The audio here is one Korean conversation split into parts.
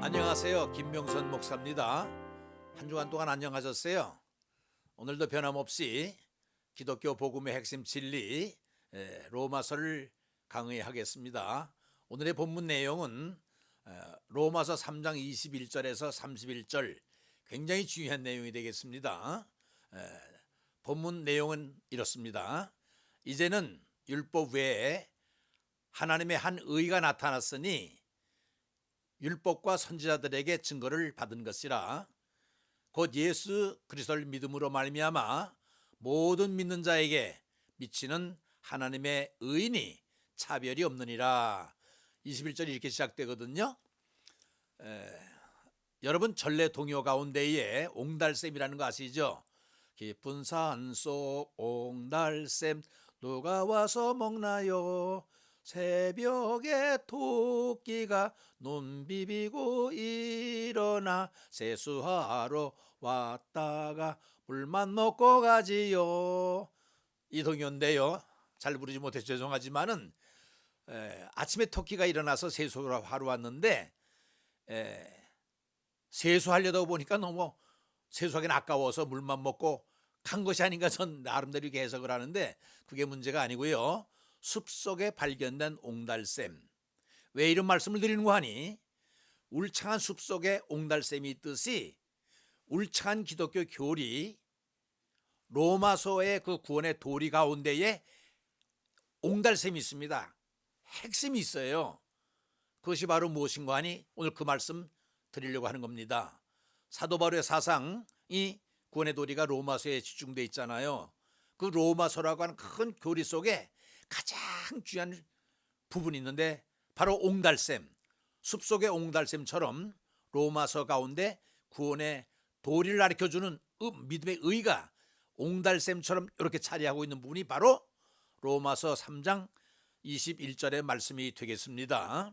안녕하세요. 김명선 목사입니다. 한 주간 동안 안녕하셨어요? 오늘도 변함없이 기독교 복음의 핵심 진리 로마서를 강의하겠습니다. 오늘의 본문 내용은 로마서 3장 21절에서 31절, 굉장히 중요한 내용이 되겠습니다. 본문 내용은 이렇습니다. 이제는 율법 외에 하나님의 한 의가 나타났으니 율법과 선지자들에게 증거를 받은 것이라. 곧 예수 그리스도를 믿음으로 말미암아 모든 믿는 자에게 미치는 하나님의 의인이 차별이 없느니라. 21절이 이렇게 시작되거든요. 여러분 전래 동요 가운데에 옹달샘이라는 거 아시죠? 깊은 산속 옹달샘 누가 와서 먹나요? 새벽에 토끼가 눈 비비고 일어나 세수하러 왔다가 물만 먹고 가지요. 이 동요인데요. 잘 부르지 못해서 죄송하지만은 아침에 토끼가 일어나서 세수하러 왔는데 세수하려다 보니까 너무 세수하기는 아까워서 물만 먹고 간 것이 아닌가 전 나름대로 해석을 하는데 그게 문제가 아니고요. 숲속에 발견된 옹달샘. 왜 이런 말씀을 드리는 거 하니 울창한 숲속에 옹달샘이 있듯이 울창한 기독교 교리 로마서의 그 구원의 도리 가운데에 옹달샘이 있습니다. 핵심이 있어요. 그것이 바로 무엇인가 하니 오늘 그 말씀 드리려고 하는 겁니다. 사도 바울의 사상이 구원의 도리가 로마서에 집중되어 있잖아요. 그 로마서라고 하는 큰 교리 속에 가장 중요한 부분이 있는데 바로 옹달샘, 숲속의 옹달샘처럼 로마서 가운데 구원의 도리를 가르쳐주는 믿음의 의가 옹달샘처럼 이렇게 차지하고 있는 부분이 바로 로마서 3장 21절의 말씀이 되겠습니다.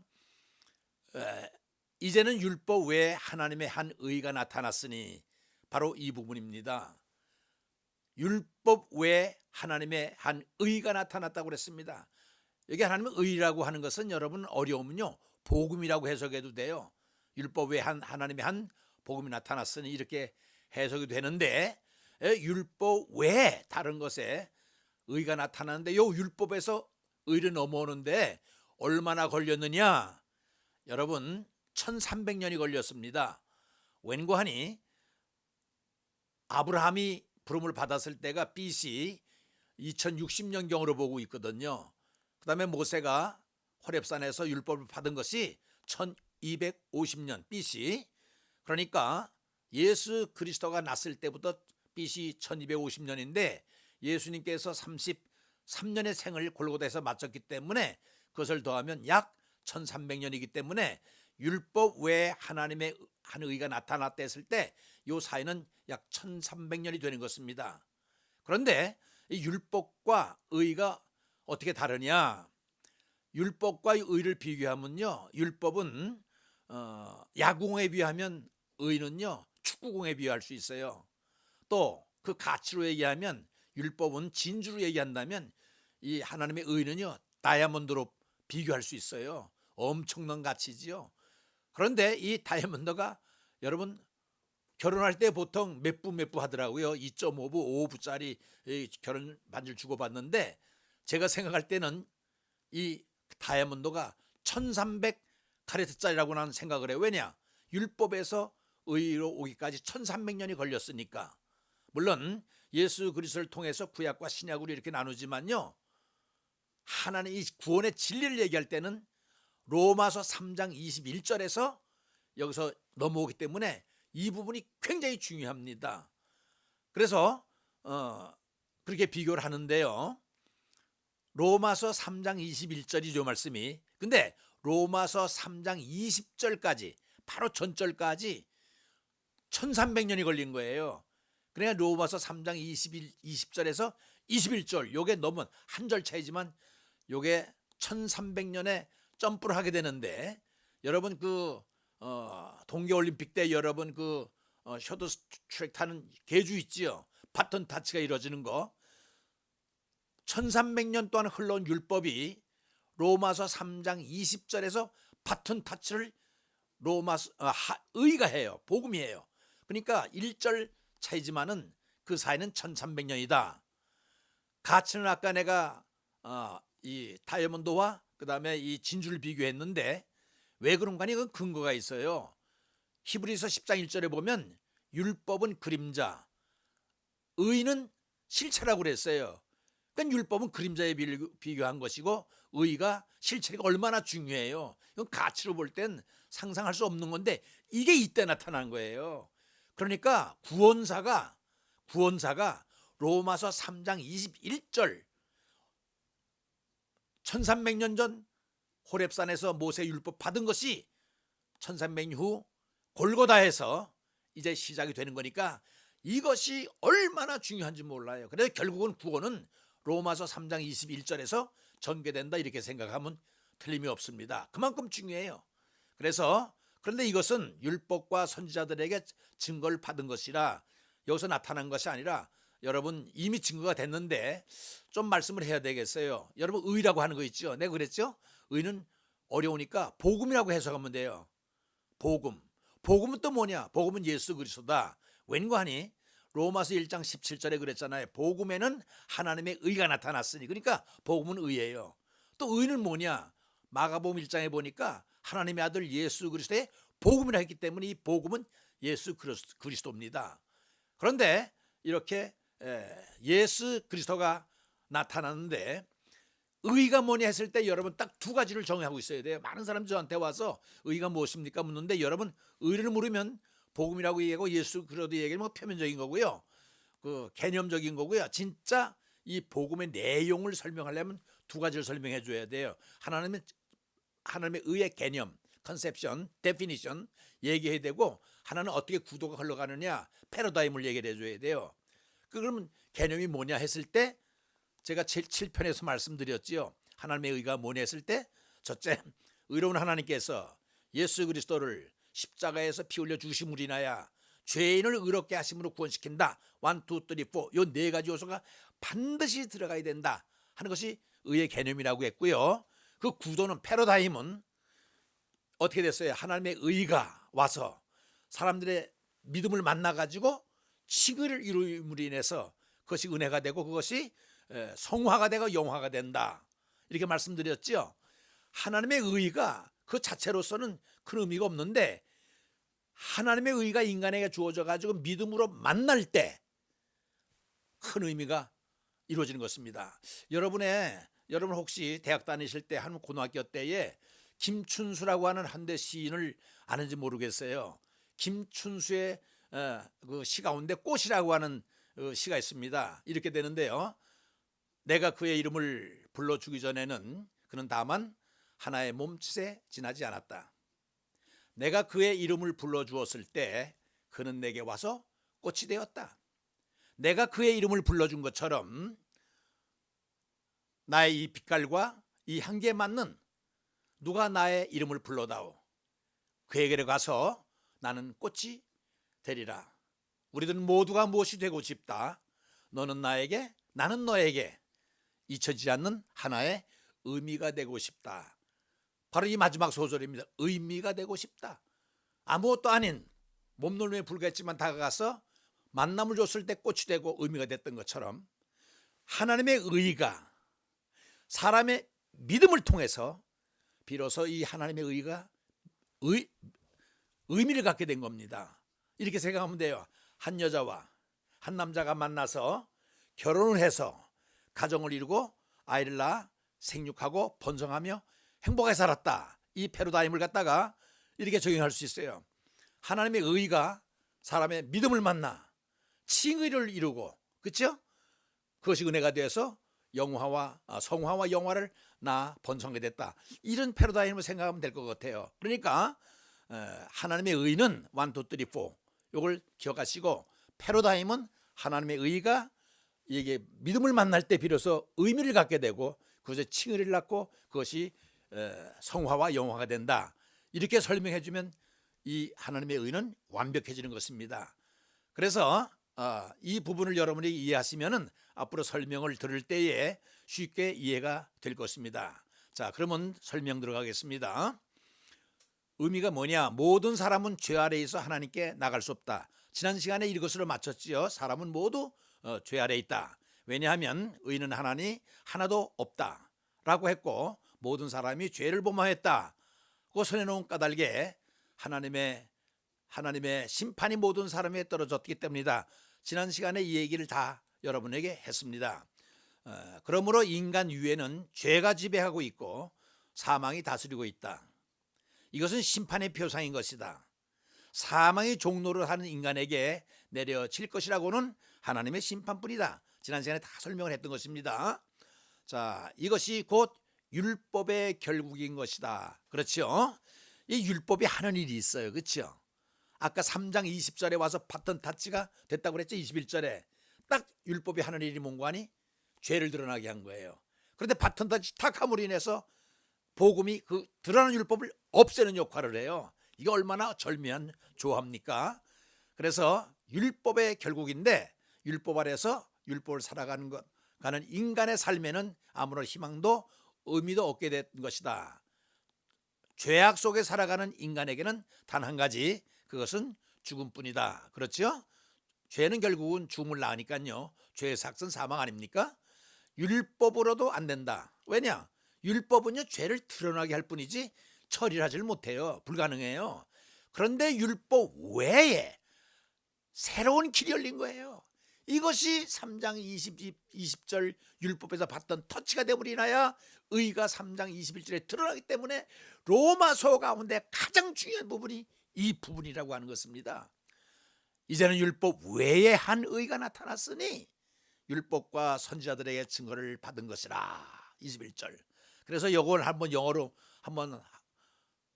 이제는 율법 외에 하나님의 한 의가 나타났으니 바로 이 부분입니다. 율법 외에 하나님의 한 의가 나타났다고 그랬습니다. 여기 하나님의 의라고 하는 것은 여러분 어려우면요 복음이라고 해석해도 돼요. 율법 외에 하나님의 한 복음이 나타났으니 이렇게 해석이 되는데 율법 외에 다른 것에 의가 나타나는데 요 율법에서 의를 넘어오는데 얼마나 걸렸느냐? 여러분 1300년이 걸렸습니다. 웬고하니 아브라함이 부름을 받았을 때가 BC 2060년경으로 보고 있거든요. 그 다음에 모세가 호렙산에서 율법을 받은 것이 1250년 BC. 그러니까 예수 그리스도가 났을 때부터 BC 1250년인데 예수님께서 33년의 생을 골고다에서 마쳤기 때문에 그것을 더하면 약 1300년이기 때문에 율법 외에 하나님의 한 의가 나타났다 했을 때 이 사이는 약 1300년이 되는 것입니다. 그런데 이 율법과 의가 어떻게 다르냐? 율법과 의를 비교하면요, 율법은 야구공에 비하면 의는요 축구공에 비유할 수 있어요. 또 그 가치로 얘기하면 율법은 진주로 얘기한다면 이 하나님의 의는요 다이아몬드로 비교할 수 있어요. 엄청난 가치지요. 그런데 이 다이아몬드가 여러분 결혼할 때 보통 몇 부 하더라고요. 2.5부, 5부짜리 결혼 반지를 주고받는데 제가 생각할 때는 이 다이아몬드가 1300카레트짜리라고 나는 생각을 해요. 왜냐? 율법에서 의로 오기까지 1300년이 걸렸으니까. 물론 예수 그리스도를 통해서 구약과 신약으로 이렇게 나누지만요, 하나님 이 구원의 진리를 얘기할 때는 로마서 3장 21절에서 여기서 넘어오기 때문에 이 부분이 굉장히 중요합니다. 그래서 그렇게 비교를 하는데요, 로마서 3장 21절이죠 말씀이. 근데 로마서 3장 20절까지 바로 전절까지 1300년이 걸린 거예요. 그러니까 로마서 3장 20절에서 21절 요게 넘은 한 절 차이지만 요게 1300년에 점프를 하게 되는데, 여러분 그 동계올림픽 때 여러분 그 쇼트트랙 타는 계주 있지요. 바톤 타치가 이루어지는 거. 1300년 동안 흘러온 율법이 로마서 3장 20절에서 바톤 타치를 의가 해요. 복음이에요. 그러니까 1절 차이지만은 그 사이는 1300년이다. 가치는 아까 내가 이 다이아몬드와 그다음에 이 진주를 비교했는데 왜 그런가 하니 그 근거가 있어요. 히브리서 10장 1절에 보면 율법은 그림자, 의는 실체라고 그랬어요. 그러니까 율법은 그림자에 비교한 것이고 의가 실체가 얼마나 중요해요. 이건 가치로 볼 땐 상상할 수 없는 건데 이게 이때 나타난 거예요. 그러니까 구원사가 로마서 3장 21절 1300년 전 호렙산에서 모세 율법 받은 것이 1300년 후 골고다에서 이제 시작이 되는 거니까 이것이 얼마나 중요한지 몰라요. 그래서 결국은 구원은 로마서 3장 21절에서 전개된다 이렇게 생각하면 틀림이 없습니다. 그만큼 중요해요. 그래서 그런데 이것은 율법과 선지자들에게 증거를 받은 것이라 여기서 나타난 것이 아니라 여러분 이미 증거가 됐는데 좀 말씀을 해야 되겠어요. 여러분 의라고 하는 거 있죠. 내가 그랬죠. 의는 어려우니까 복음이라고 해석하면 돼요. 복음은 또 뭐냐? 복음은 예수 그리스도다. 왠가 하니 로마서 1장 17절에 그랬잖아요. 복음에는 하나님의 의가 나타났으니. 그러니까 복음은 의예요. 또 의는 뭐냐? 마가복음 1장에 보니까 하나님의 아들 예수 그리스도의 복음이라 했기 때문에 이 복음은 예수 그리스도입니다. 그런데 이렇게 예수 그리스도가 나타났는데 의가 뭐냐 했을 때 여러분 딱 두 가지를 정의하고 있어야 돼요. 많은 사람들이 저한테 와서 의가 무엇입니까 묻는데 여러분 의를 물으면 복음이라고 얘기하고 예수 그리스도 얘기는 뭐 표면적인 거고요. 그 개념적인 거고요. 진짜 이 복음의 내용을 설명하려면 두 가지를 설명해 줘야 돼요. 하나님의 의의 개념, 컨셉션, 데피니션 얘기해야 되고 하나는 어떻게 구도가 흘러가느냐, 패러다임을 얘기해 줘야 돼요. 그러면 개념이 뭐냐 했을 때 제가 7편에서 말씀드렸지요. 하나님의 의가 뭐냐 했을 때 첫째, 의로운 하나님께서 예수 그리스도를 십자가에서 피 흘려 주심으로 인하여 죄인을 의롭게 하심으로 구원시킨다. 1, 2, 3, 4 요 네 가지 요소가 반드시 들어가야 된다 하는 것이 의의 개념이라고 했고요. 그 구도는 패러다임은 어떻게 됐어요? 하나님의 의가 와서 사람들의 믿음을 만나가지고 칭의를 이루므로 인해서 그것이 은혜가 되고 그것이 성화가 되고 영화가 된다. 이렇게 말씀드렸죠. 하나님의 의가 그 자체로서는 큰 의미가 없는데 하나님의 의가 인간에게 주어져 가지고 믿음으로 만날 때 큰 의미가 이루어지는 것입니다. 여러분 혹시 대학 다니실 때 한 고등학교 때에 김춘수라고 하는 한대 시인을 아는지 모르겠어요. 김춘수의 그 시 가운데 꽃이라고 하는 시가 있습니다. 이렇게 되는데요. 내가 그의 이름을 불러주기 전에는 그는 다만 하나의 몸짓에 지나지 않았다. 내가 그의 이름을 불러주었을 때 그는 내게 와서 꽃이 되었다. 내가 그의 이름을 불러준 것처럼 나의 이 빛깔과 이 향기에 맞는 누가 나의 이름을 불러다오. 그에게로 가서 나는 꽃이 되리라. 우리들은 모두가 무엇이 되고 싶다. 너는 나에게, 나는 너에게 잊혀지지 않는 하나의 의미가 되고 싶다. 바로 이 마지막 소절입니다. 의미가 되고 싶다. 아무것도 아닌 몸놀림에 불과했지만 다가가서 만남을 줬을 때 꽃이 되고 의미가 됐던 것처럼 하나님의 의가 사람의 믿음을 통해서 비로소 이 하나님의 의가 의미를 갖게 된 겁니다. 이렇게 생각하면 돼요. 한 여자와 한 남자가 만나서 결혼을 해서 가정을 이루고 아이를 낳아 생육하고 번성하며 행복하게 살았다. 이 패러다임을 갖다가 이렇게 적용할 수 있어요. 하나님의 의가 사람의 믿음을 만나 칭의를 이루고, 그렇죠? 그것이 은혜가 되어서 영화와 성화와 영화를 낳아 번성하게 됐다. 이런 패러다임을 생각하면 될 것 같아요. 그러니까 하나님의 의는 1, 2, 3, 4 이걸 기억하시고 패러다임은 하나님의 의가 이게 믿음을 만날 때 비로소 의미를 갖게 되고 그것에 칭의를 낳고 그것이 성화와 영화가 된다. 이렇게 설명해 주면 이 하나님의 의는 완벽해지는 것입니다. 그래서 이 부분을 여러분이 이해하시면은 앞으로 설명을 들을 때에 쉽게 이해가 될 것입니다. 자, 그러면 설명 들어가겠습니다. 의미가 뭐냐? 모든 사람은 죄 아래에 있어 하나님께 나갈 수 없다. 지난 시간에 이것으로 마쳤지요. 사람은 모두 죄 아래에 있다. 왜냐하면 의인은 하나도 없다라고 했고 모든 사람이 죄를 범하였다고 선해놓은 까닭에 하나님의 심판이 모든 사람에게 떨어졌기 때문이다. 지난 시간에 이 얘기를 다 여러분에게 했습니다. 그러므로 인간 위에는 죄가 지배하고 있고 사망이 다스리고 있다. 이것은 심판의 표상인 것이다. 사망의 종로를 하는 인간에게 내려질 것이라고는 하나님의 심판뿐이다. 지난 시간에 다 설명을 했던 것입니다. 자, 이것이 곧 율법의 결국인 것이다. 그렇죠? 이 율법이 하는 일이 있어요. 그렇죠? 아까 3장 20절에 와서 바톤 타치가 됐다고 그랬죠. 21절에 딱 율법이 하는 일이 뭔가 하니 죄를 드러나게 한 거예요. 그런데 바톤 타치 탁 함으로 인해서 복음이 그 드러나는 율법을 없애는 역할을 해요. 이게 얼마나 절묘한 조합입니까? 그래서 율법의 결국인데 율법 아래서 율법을 살아가는 것 가는 인간의 삶에는 아무런 희망도 의미도 없게 된 것이다. 죄악 속에 살아가는 인간에게는 단 한 가지, 그것은 죽음뿐이다. 그렇죠? 죄는 결국은 죽음을 낳으니까요. 죄의 삭은 사망 아닙니까? 율법으로도 안 된다. 왜냐? 율법은요 죄를 드러나게 할 뿐이지 처리를 하질 못해요. 불가능해요. 그런데 율법 외에 새로운 길이 열린 거예요. 이것이 3장 20절 율법에서 봤던 터치가 되어버리나야 의가 3장 21절에 드러나기 때문에 로마서 가운데 가장 중요한 부분이 이 부분이라고 하는 것입니다. 이제는 율법 외에 한 의가 나타났으니 율법과 선지자들에게 증거를 받은 것이라. 21절. 그래서 이걸 한번 영어로 한번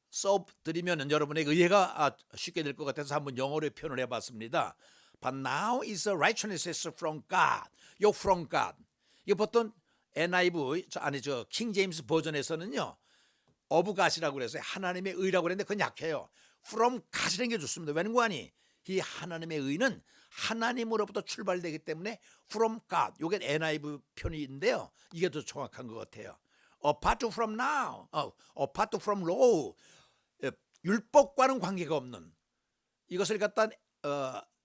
써드리면 여러분에게 이해가 쉽게 될 것 같아서 한번 영어로 표현을 해봤습니다. But now is a righteousness from God. 요 from God. 이게 보통 NIV 킹 제임스 버전에서는요 of God이라고 그래서 하나님의 의라고 그랬는데 그건 약해요. From God이라는 게 좋습니다. 왜냐하니 이 하나님의 의는 하나님으로부터 출발되기 때문에 from God. 이게 NIV 표현인데요. 이게 더 정확한 것 같아요. Apart from now, apart from law. 율법과는 관계가 없는 이것을 갖다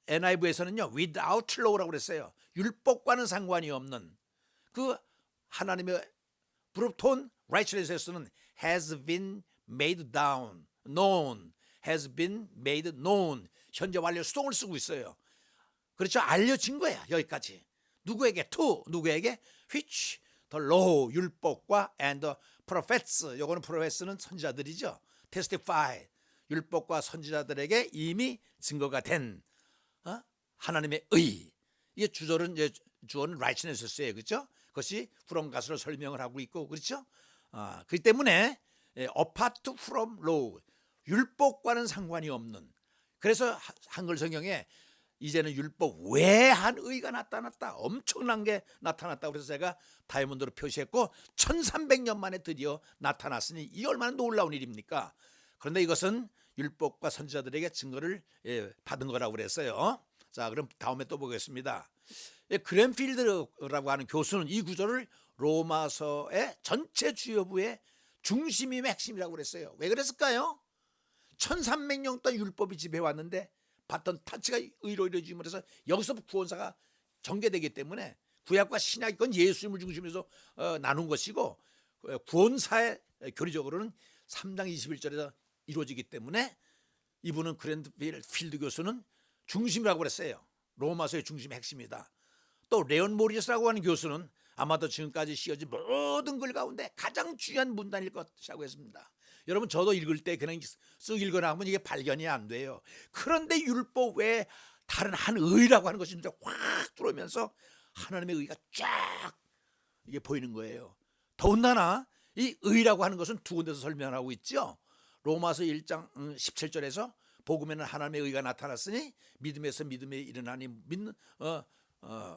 NIV에서는요 without law라고 그랬어요. 율법과는 상관이 없는 그 하나님의 브루톤 righteousness는 has been made down, known, has been made known. 현재 완료 수동을 쓰고 있어요. 그렇죠? 알려진 거야. 여기까지. 누구에게? to. 누구에게? which the law, 율법과 and the prophets. 요거는 prophets는 선지자들이죠. testify. 율법과 선지자들에게 이미 증거가 된 하나님의 의. 이게 주어는 righteousness예요. 그렇죠? 그것이 from God으로 설명을 하고 있고 그렇죠? 그렇기 때문에 apart from law. 율법과는 상관이 없는. 그래서 한글 성경에 이제는 율법 외에 한 의가 나타났다. 엄청난 게 나타났다고 그래서 제가 다이아몬드로 표시했고 1300년 만에 드디어 나타났으니 이게 얼마나 놀라운 일입니까? 그런데 이것은 율법과 선지자들에게 증거를 받은 거라고 그랬어요. 자, 그럼 다음에 또 보겠습니다. 그랜필드라고 하는 교수는 이 구절을 로마서의 전체 주요부의 중심임의 핵심이라고 그랬어요. 왜 그랬을까요? 1300년 동안 율법이 지배해왔는데 봤던 타치가 의로 이루어짐으로 해서 여기서 구원사가 전개되기 때문에 구약과 신약 이건 예수님을 중심으로 나눈 것이고 구원사의 교리적으로는 3장 21절에서 이루어지기 때문에 이분은 그랜필드 교수는 중심이라고 그랬어요. 로마서의 중심의 핵심이다. 또 레온 모리스라고 하는 교수는 아마도 지금까지 씌어진 모든 글 가운데 가장 중요한 문단일 것이라고 했습니다. 여러분 저도 읽을 때 그냥 쓱 읽거나 하면 이게 발견이 안 돼요. 그런데 율법 외에 다른 한 의라고 하는 것이 확 들어오면서 하나님의 의가 쫙 이게 보이는 거예요. 더군다나 이 의라고 하는 것은 두 군데서 설명하고 있죠. 로마서 1장 17절에서 복음에는 하나님의 의가 나타났으니 믿음에서 믿음에 이르나니 믿는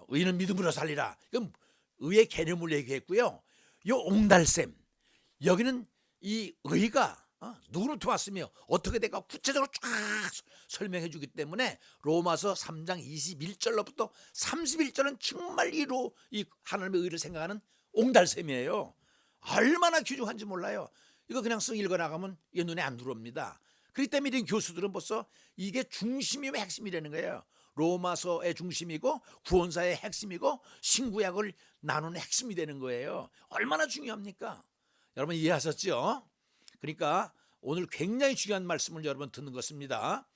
의는 믿음으로 살리라. 이건 의의 개념을 얘기했고요. 요 옹달샘 여기는 이 의가 누구로부터 왔으며 어떻게 될까 구체적으로 쫙 설명해 주기 때문에 로마서 3장 21절로부터 31절은 정말 이 하나님의 의를 생각하는 옹달샘이에요. 얼마나 귀중한지 몰라요. 이거 그냥 쓱 읽어나가면 이게 눈에 안 들어옵니다. 그렇기 때문에 이런 교수들은 벌써 이게 중심이면 핵심이라는 거예요. 로마서의 중심이고 구원사의 핵심이고 신구약을 나누는 핵심이 되는 거예요. 얼마나 중요합니까? 여러분 이해하셨죠? 그러니까 오늘 굉장히 중요한 말씀을 여러분 듣는 것입니다.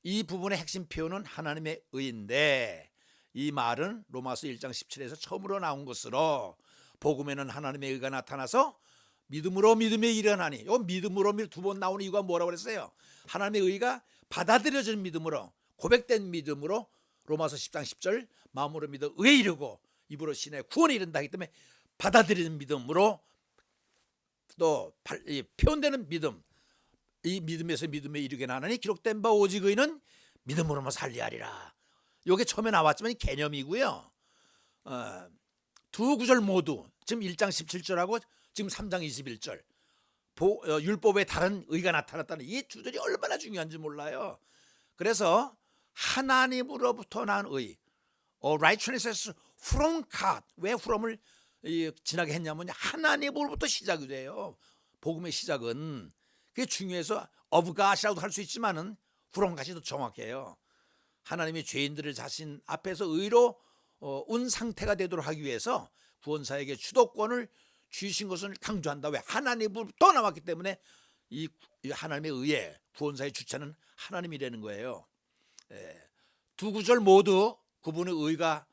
이 부분의 핵심 표현은 하나님의 의인데 이 말은 로마서 1장 17에서 처음으로 나온 것으로 복음에는 하나님의 의가 나타나서 믿음으로 믿음에 일어나니, 이 믿음으로 두 번 나오는 이유가 뭐라고 그랬어요? 하나님의 의가 받아들여진 믿음으로, 고백된 믿음으로 로마서 10장 10절 마음으로 믿어 의에 이르고 입으로 신의 구원에 이른다 하기 때문에 받아들이는 믿음으로 또 표현되는 믿음, 이 믿음에서 믿음에 이르게 나느니 기록된 바 오직 의는 믿음으로만 살리하리라. 이게 처음에 나왔지만 개념이고요. 두 구절 모두 지금 1장 17절하고 지금 3장 21절 율법에 다른 의가 나타났다는 이 두 절이 얼마나 중요한지 몰라요. 그래서 하나님으로부터 난 의, righteousness from God. 왜 from을 지나게 했냐면 하나님으로부터 시작이 돼요. 복음의 시작은 그게 중요해서 of God이라고도 할 수 있지만은 from God이 더 정확해요. 하나님이 죄인들을 자신 앞에서 의로 운 상태가 되도록 하기 위해서 구원사에게 주도권을 주신 것을 강조한다. 왜? 하나님으로부터 나왔기 때문에 이 하나님의 의에 구원사의 주체는 하나님이라는 거예요. 두 구절 모두 그분의 의가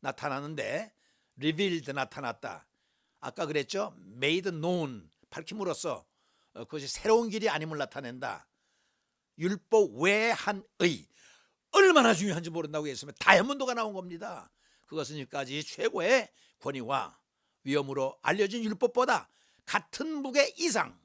나타나는데 revealed 나타났다. 아까 그랬죠? made known 밝힘으로써 그것이 새로운 길이 아님을 나타낸다. 율법 외한 의 얼마나 중요한지 모른다고 했으면 다이아몬드가 나온 겁니다. 그것은 여기까지 최고의 권위와 위엄으로 알려진 율법보다 같은 무게 이상.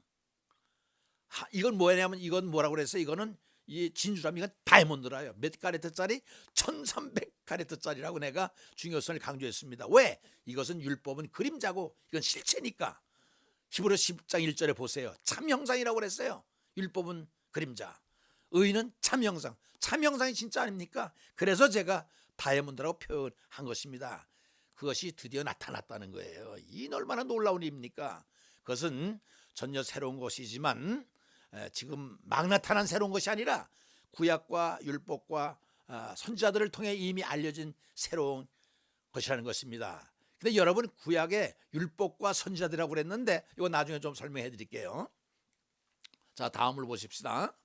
이건 뭐냐면 이건 뭐라고 그랬어요? 이거는 이 진주라면 이건 다이아몬드라요. 몇 카레트짜리? 1300카레트짜리라고 내가 중요성을 강조했습니다. 왜? 이것은 율법은 그림자고 이건 실체니까. 히브리서 10장 1절에 보세요. 참형상이라고 그랬어요. 율법은 그림자, 의는 참형상. 참형상이 진짜 아닙니까? 그래서 제가 다이아몬드라고 표현한 것입니다. 그것이 드디어 나타났다는 거예요. 이 얼마나 놀라운 일입니까? 그것은 전혀 새로운 것이지만 지금 막 나타난 새로운 것이 아니라 구약과 율법과 선지자들을 통해 이미 알려진 새로운 것이라는 것입니다. 근데 여러분 구약의 율법과 선지자들이라고 그랬는데 이거 나중에 좀 설명해 드릴게요. 자, 다음을 보십시다.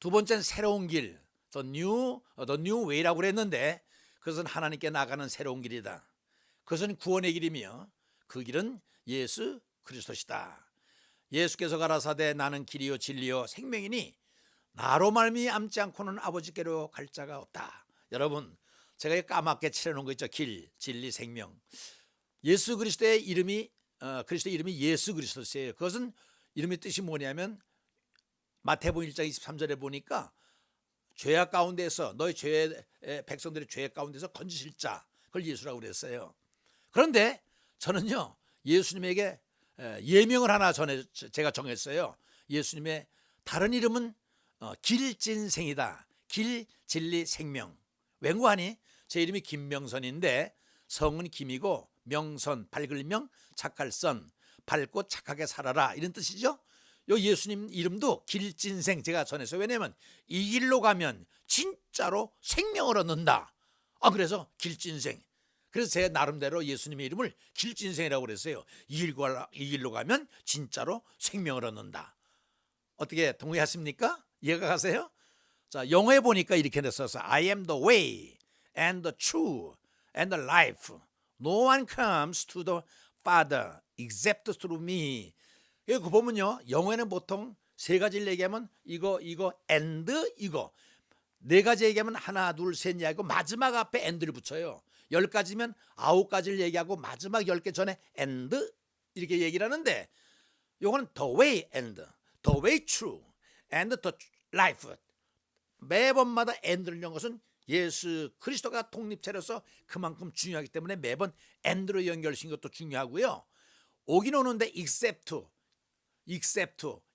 두 번째는 새로운 길, the new way라고 그랬는데 그것은 하나님께 나가는 새로운 길이다. 그것은 구원의 길이며 그 길은 예수 그리스도시다. 예수께서 가라사대 나는 길이요 진리요 생명이니 나로 말미암지 않고는 아버지께로 갈 자가 없다. 여러분 제가 까맣게 칠해놓은 거 있죠. 길, 진리, 생명. 예수 그리스도의 이름이 그리스도의 이름이 예수 그리스도세요. 그것은 이름의 뜻이 뭐냐면 마태복음 1장 23절에 보니까 죄악 가운데서 너희 백성들의 죄악 가운데서 건지실 자, 그걸 예수라고 그랬어요. 그런데 저는요 예수님에게 예명을 하나 제가 정했어요. 예수님의 다른 이름은 길진생이다. 길, 진리, 생명. 왠고하니 제 이름이 김명선인데 성은 김이고 명선, 밝을 명, 착할 선, 밝고 착하게 살아라 이런 뜻이죠. 요 예수님 이름도 길진생 제가 전했어요. 왜냐하면 이 길로 가면 진짜로 생명을 얻는다. 그래서 길진생. 그래서 제 나름대로 예수님의 이름을 길진생이라고 그랬어요. 이 길로 가면 진짜로 생명을 얻는다. 어떻게 동의하십니까? 이해가 가세요? 자, 영어에 보니까 이렇게 됐어서 I am the way and the truth and the life. No one comes to the Father except through me. 이거 보면요. 영어에는 보통 세 가지를 얘기하면 이거 and 이거. 네 가지 얘기하면 하나 둘 셋 얘기하고 마지막 앞에 and를 붙여요. 10가지면 9가지를 얘기하고 마지막 10개 전에 and 이렇게 얘기를 하는데 요거는 the way and the way true and the life. 매번마다 and를 넣은 것은 예수 그리스도가 독립체로서 그만큼 중요하기 때문에 매번 and로 연결시킨 것도 중요하고요. 오긴 오는데 except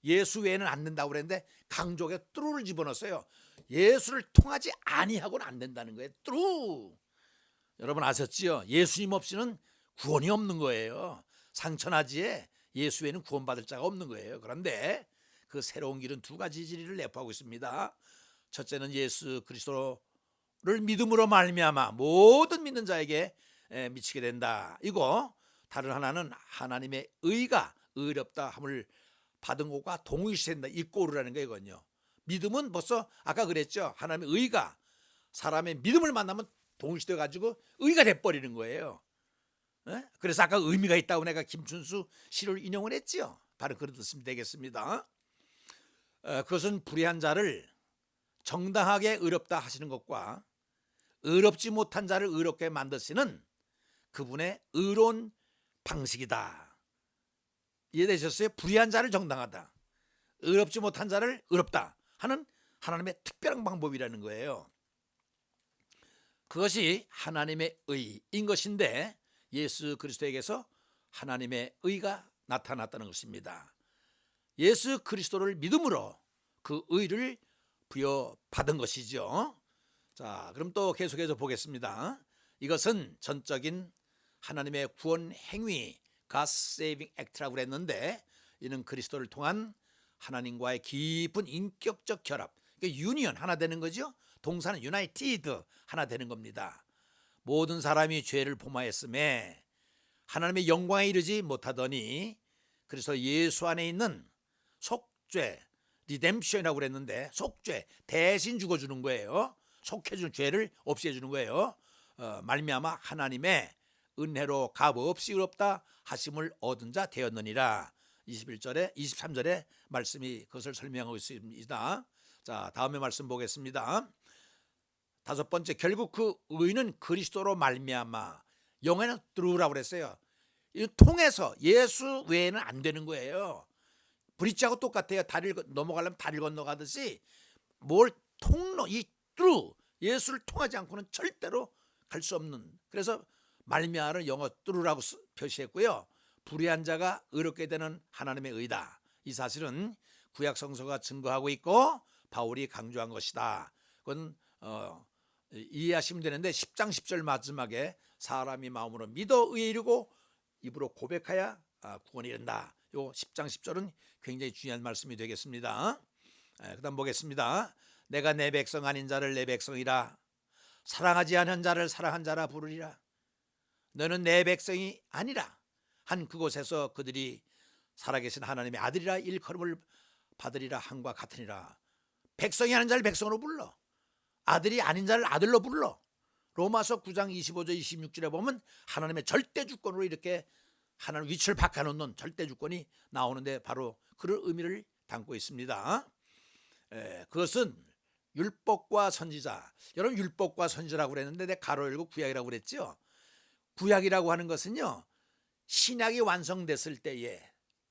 예수 외에는 안 된다고 그랬는데 강조에 through를 집어넣었어요. 예수를 통하지 아니하고는 안 된다는 거예요. through. 여러분 아셨지요? 예수님 없이는 구원이 없는 거예요. 상천하지에 예수 외에는 구원받을 자가 없는 거예요. 그런데 그 새로운 길은 두 가지 진리를 내포하고 있습니다. 첫째는 예수 그리스도를 믿음으로 말미암아 모든 믿는 자에게 미치게 된다. 이거 다른 하나는 하나님의 의가 의롭다 함을 받은 것과 동일시된다. 이꼬르라는 거 이거든요. 믿음은 벌써 아까 그랬죠. 하나님의 의가 사람의 믿음을 만나면 동일시돼 가지고 의가 돼버리는 거예요. 그래서 아까 의미가 있다고 내가 김춘수 시를 인용을 했지요. 바로 그렇듯 되겠습니다. 그것은 불의한 자를 정당하게 의롭다 하시는 것과 의롭지 못한 자를 의롭게 만드시는 그분의 의로운 방식이다. 이해되셨어요? 불의한 자를 정당하다, 의롭지 못한 자를 의롭다 하는 하나님의 특별한 방법이라는 거예요. 그것이 하나님의 의인 것인데 예수 그리스도에게서 하나님의 의가 나타났다는 것입니다. 예수 그리스도를 믿음으로 그 의를 부여받은 것이죠. 자, 그럼 또 계속해서 보겠습니다. 이것은 전적인 하나님의 구원 행위, God Saving Act라고 그랬는데, 이는 그리스도를 통한 하나님과의 깊은 인격적 결합, 그러니까 유니언, 하나 되는 거죠. 동사는 united, 하나 되는 겁니다. 모든 사람이 죄를 범하였음에 하나님의 영광에 이르지 못하더니 그래서 예수 안에 있는 속죄, 리뎀션이라고 그랬는데, 속죄, 대신 죽어주는 거예요. 속해주는, 죄를 없애주는 거예요. 말미암아 하나님의 은혜로 값없이 의롭다 하심을 얻은 자 되었느니라. 21절에 23절에 말씀이 그것을 설명하고 있습니다. 자, 다음에 말씀 보겠습니다. 다섯 번째, 결국 그 의는 그리스도로 말미암아, 영어에는 through라고 그랬어요. 이 통해서, 예수 외에는 안 되는 거예요. 브릿지하고 똑같아요. 다리를 넘어가려면 다리를 건너가듯이 뭘 통로, 이 through, 예수를 통하지 않고는 절대로 갈 수 없는, 그래서 말미암아를 영어 through라고 표시했고요. 불의한 자가 의롭게 되는 하나님의 의다. 이 사실은 구약 성서가 증거하고 있고 바울이 강조한 것이다. 그건 이해하시면 되는데 10장 10절 마지막에 사람이 마음으로 믿어 의에 이르고 입으로 고백하여 구원이 이른다. 요 10장 10절은 굉장히 중요한 말씀이 되겠습니다. 그다음 보겠습니다. 내가 내 백성 아닌 자를 내 백성이라, 사랑하지 않은 자를 사랑한 자라 부르리라. 너는 내 백성이 아니라 한 그곳에서 그들이 살아계신 하나님의 아들이라 일컬음을 받으리라 함과 같으니라. 백성이 아닌 자를 백성으로 불러, 아들이 아닌 자를 아들로 불러. 로마서 9장 25절 26절에 보면 하나님의 절대 주권으로 이렇게 하나님 위치를 바꿔놓는 절대 주권이 나오는데 바로 그런 의미를 담고 있습니다. 그것은 율법과 선지자, 여러분 율법과 선지자라고 그랬는데 내가 가로 열고 구약이라고 그랬죠. 구약이라고 하는 것은요, 신약이 완성됐을 때에,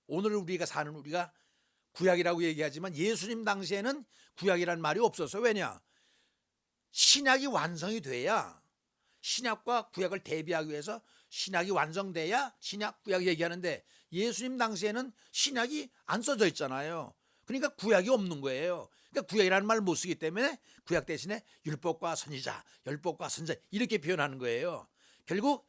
오늘 우리가 사는 우리가 구약이라고 얘기하지만 예수님 당시에는 구약이라는 말이 없어서, 왜냐, 신약이 완성이 돼야, 신약과 구약을 대비하기 위해서 신약이 완성돼야 신약 구약 얘기하는데, 예수님 당시에는 신약이 안 써져 있잖아요. 그러니까 구약이 없는 거예요. 그러니까 구약이라는 말을 못 쓰기 때문에 구약 대신에 율법과 선지자, 율법과 선지자 이렇게 표현하는 거예요. 결국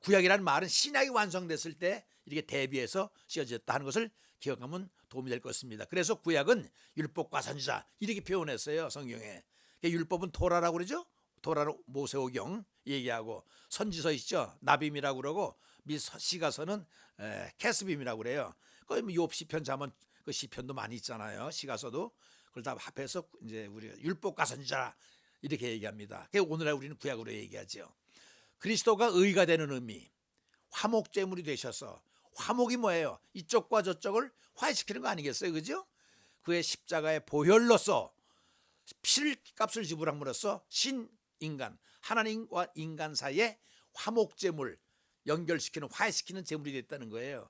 구약이라는 말은 신약이 완성됐을 때 이렇게 대비해서 쓰여졌다 하는 것을 기억하면 도움이 될 것 같습니다. 그래서 구약은 율법과 선지자 이렇게 표현했어요, 성경에. 율법은 토라라고 그러죠. 토라로 모세오경 얘기하고, 선지서 있죠, 나빔이라고 그러고, 시가서는 캐스빔이라고 그래요. 거기 욥 시편, 잠언 그 시편도 많이 있잖아요. 시가서도. 그걸 다 합해서 이제 우리가 율법과 선지자 이렇게 얘기합니다. 오늘날 우리는 구약으로 얘기하죠. 그리스도가 의가 되는 의미, 화목제물이 되셔서, 화목이 뭐예요? 이쪽과 저쪽을 화해시키는 거 아니겠어요, 그죠? 그의 십자가의 보혈로서 피값을 지불함으로써 신인간, 하나님과 인간 사이에 화목제물, 연결시키는, 화해시키는 제물이 됐다는 거예요.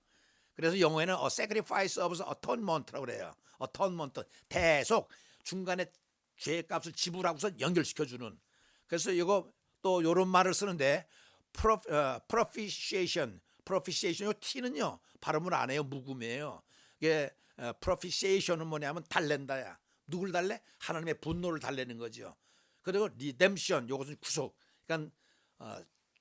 그래서 영어에는 a sacrifice of atonement라고 그래요. atonement, 대속, 중간에 죄값을 지불하고서 연결시켜주는. 그래서 이거 또 이런 말을 쓰는데, propitiation, 요 T는요 발음을 안 해요. 묵음이에요. 이게 propitiation은 뭐냐면 달랜다야. 누굴 달래? 하나님의 분노를 달래는 거죠. 그리고 redemption, 이것은 구속. 그러니까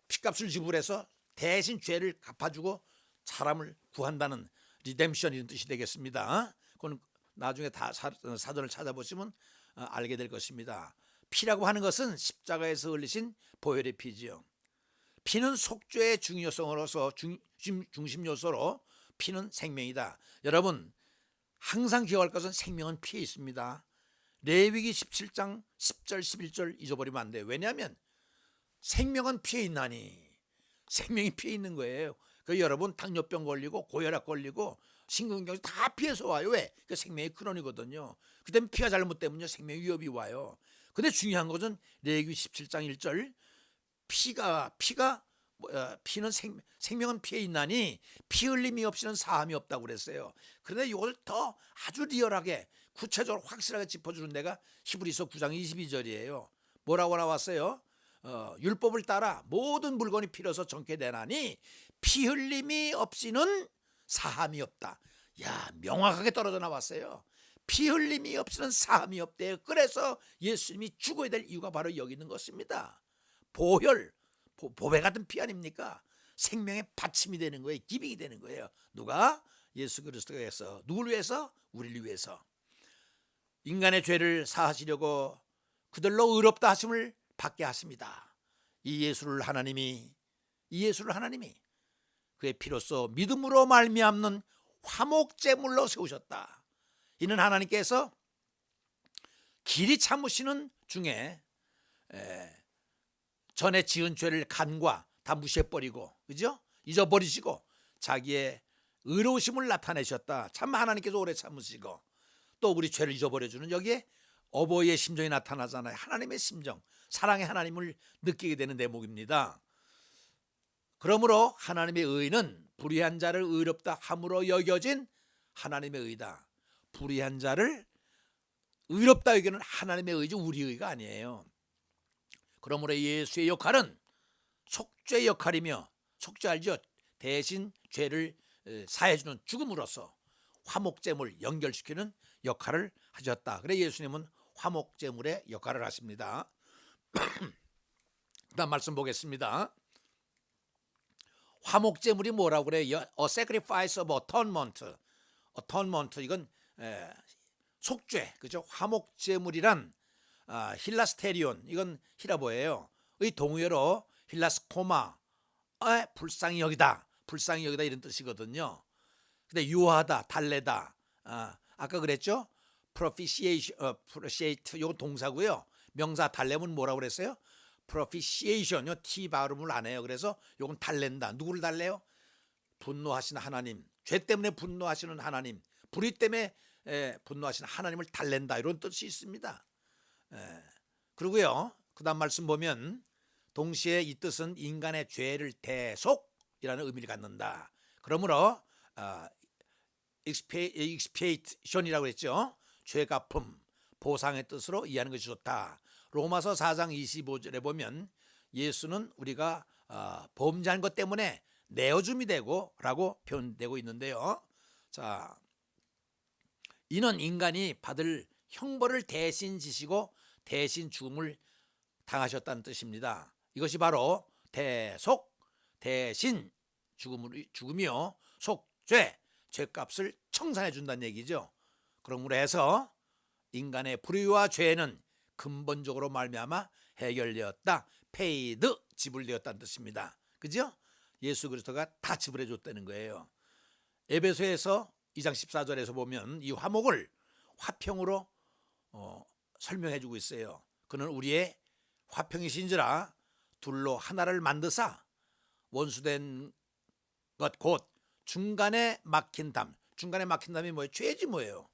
피값을 지불해서 대신 죄를 갚아주고 사람을 구한다는 redemption 이런 뜻이 되겠습니다. 그건 나중에 다 사전을 찾아보시면 알게 될 것입니다. 피라고 하는 것은 십자가에서 흘리신 보혈의 피지요. 피는 속죄의 중요성으로서 중심 요소로 피는 생명이다. 여러분 항상 기억할 것은 생명은 피에 있습니다. 레위기 17장 10절 11절 잊어버리면 안 돼요. 왜냐하면 생명은 피에 있나니, 생명이 피에 있는 거예요. 그 여러분 당뇨병 걸리고 고혈압 걸리고 심근경색 다 피에서 와요. 왜? 그 생명의 근원이거든요. 그 때문에 피가 잘못 되면요 생명 위협이 와요. 근데 중요한 것은 레위기 17장 1절 피는 생명은 피에 있나니 피 흘림이 없이는 사함이 없다고 그랬어요. 그런데 이걸 더 아주 리얼하게 구체적으로 확실하게 짚어주는 데가 히브리서 9장 22절이에요. 뭐라고 나왔어요? 율법을 따라 모든 물건이 피로서 정케 되나니 피 흘림이 없이는 사함이 없다. 야, 명확하게 떨어져 나왔어요. 피 흘림이 없이는 사함이 없대요. 그래서 예수님이 죽어야 될 이유가 바로 여기 있는 것입니다. 보혈, 보배 같은 피 아닙니까? 생명의 받침이 되는 거예요. 기빙이 되는 거예요. 누가? 예수 그리스도가 해서. 누굴 위해서? 우리를 위해서. 인간의 죄를 사하시려고 그들로 의롭다 하심을 받게 하십니다. 이 예수를 하나님이 그의 피로써 믿음으로 말미암는 화목제물로 세우셨다. 이는 하나님께서 길이 참으시는 중에 전에 지은 죄를 간과 다 무시해버리고, 그죠? 잊어버리시고 자기의 의로우심을 나타내셨다. 참 하나님께서 오래 참으시고 또 우리 죄를 잊어버려주는 여기에 어버이의 심정이 나타나잖아요. 하나님의 심정, 사랑의 하나님을 느끼게 되는 대목입니다. 그러므로 하나님의 의는 불의한 자를 의롭다 함으로 여겨진 하나님의 의다. 불의한 자를 의롭다 여기는 하나님의 의지 우리의 의가 아니에요. 그러므로 예수의 역할은 속죄 역할이며, 속죄 알죠? 대신 죄를 사해주는 죽음으로써 화목제물 연결시키는 역할을 하셨다. 그래 예수님은 화목제물의 역할을 하십니다. 다음 말씀 보겠습니다. 화목제물이 뭐라고 그래요? A sacrifice of atonement. atonement 이건 속죄, 그죠? 화목제물이란 힐라스테리온, 이건 히라보예요. 의 동의어로 힐라스코마, 불쌍히 여기다, 불쌍히 여기다 이런 뜻이거든요. 근데 유하다, 달래다, 아까 그랬죠? propitiate, 이건 동사고요. 명사 달래면 뭐라고 그랬어요? propitiation, 요 T 발음을 안 해요. 그래서 이건 달랜다. 누구를 달래요? 분노하시는 하나님, 죄 때문에 분노하시는 하나님, 불의 때문에 분노하시는 하나님을 달랜다, 이런 뜻이 있습니다. 그리고요, 그 다음 말씀 보면 동시에 이 뜻은 인간의 죄를 대속이라는 의미를 갖는다. 그러므로 expiation이라고 했죠. 죄갚음, 보상의 뜻으로 이해하는 것이 좋다. 로마서 4장 25절에 보면 예수는 우리가 범죄한 것 때문에 내어줌이 되고 라고 표현되고 있는데요. 자, 이는 인간이 받을 형벌을 대신 지시고 대신 죽음을 당하셨다는 뜻입니다. 이것이 바로 대속, 대신 죽음이요, 속죄, 죄값을 청산해 준다는 얘기죠. 그러므로 해서 인간의 불의와 죄는 근본적으로 말미암아 해결되었다. 페이드, 지불되었다는 뜻입니다. 그죠? 예수 그리스도가 다 지불해 줬다는 거예요. 에베소에서 2장 14절에서 보면 이 화목을 화평으로 설명해 주고 있어요. 그는 우리의 화평이신지라 둘로 하나를 만드사 원수된 것 곧 중간에 막힌 담. 중간에 막힌 담이 뭐예요? 죄지 뭐예요?